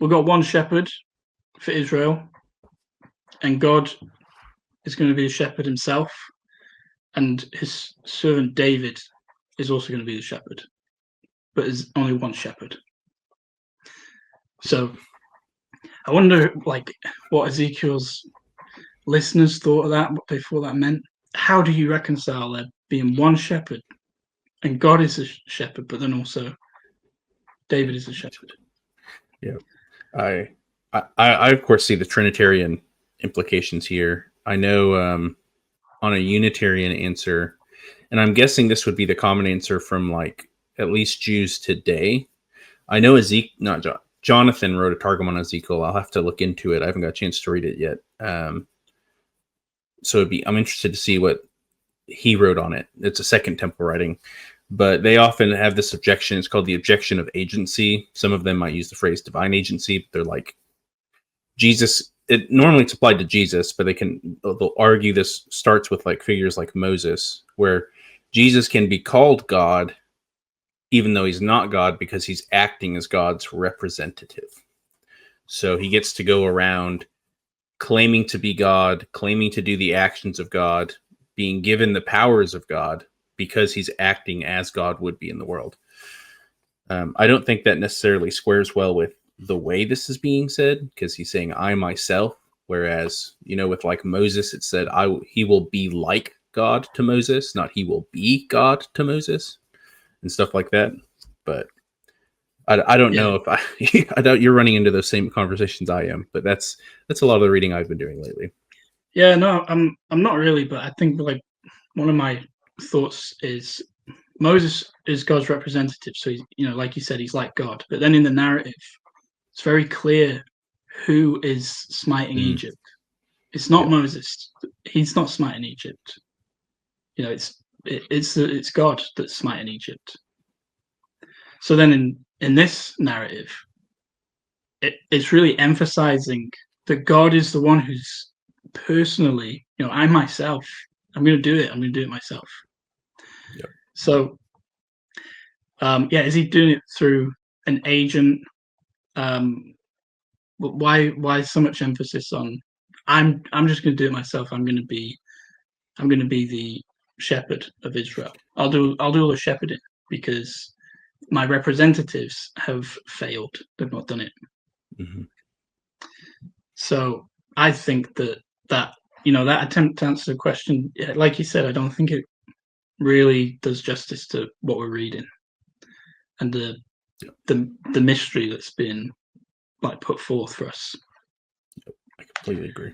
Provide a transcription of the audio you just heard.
we've got one shepherd for Israel, and God is going to be a shepherd himself, and his servant David is also going to be the shepherd, but there's only one shepherd. So I wonder, like, what Ezekiel's listeners thought of that, what they thought that meant. How do you reconcile there being one shepherd, and God is a shepherd, but then also David is a shepherd? Yeah, I of course see the Trinitarian implications here. I know on a Unitarian answer, and I'm guessing this would be the common answer from like at least Jews today. I know Jonathan wrote a Targum on Ezekiel. I'll have to look into it. I haven't got a chance to read it yet. So I'm interested to see what he wrote on it. It's a Second Temple writing, but they often have this objection. It's called the objection of agency. Some of them might use the phrase divine agency, but they're like Jesus. Normally it's applied to Jesus, but they'll argue this starts with like figures like Moses, where Jesus can be called God even though he's not God because he's acting as God's representative. So he gets to go around claiming to be God, claiming to do the actions of God, being given the powers of God because he's acting as God would be in the world. I don't think that necessarily squares well with the way this is being said, because he's saying I myself, whereas, with like Moses, it said he will be like God to Moses, not he will be God to Moses and stuff like that. But I don't know if I doubt you're running into those same conversations I am, but that's a lot of the reading I've been doing lately. Yeah, no, I'm not really, but I think like one of my thoughts is Moses is God's representative, so he's, like you said, he's like God. But then in the narrative, it's very clear who is smiting Egypt. It's not Moses. He's not smiting Egypt. It's God that's smiting Egypt. So then in this narrative, it's really emphasizing that God is the one who's personally, I myself, I'm going to do it. I'm going to do it myself. Yep. So, is he doing it through an agent? But why so much emphasis on I'm just going to do it myself. I'm going to be the shepherd of Israel. I'll do all the shepherding because my representatives have failed. They've not done it. Mm-hmm. So I think that that attempt to answer the question, like you said, I don't think it really does justice to what we're reading and the mystery that's been like put forth for us. I completely agree.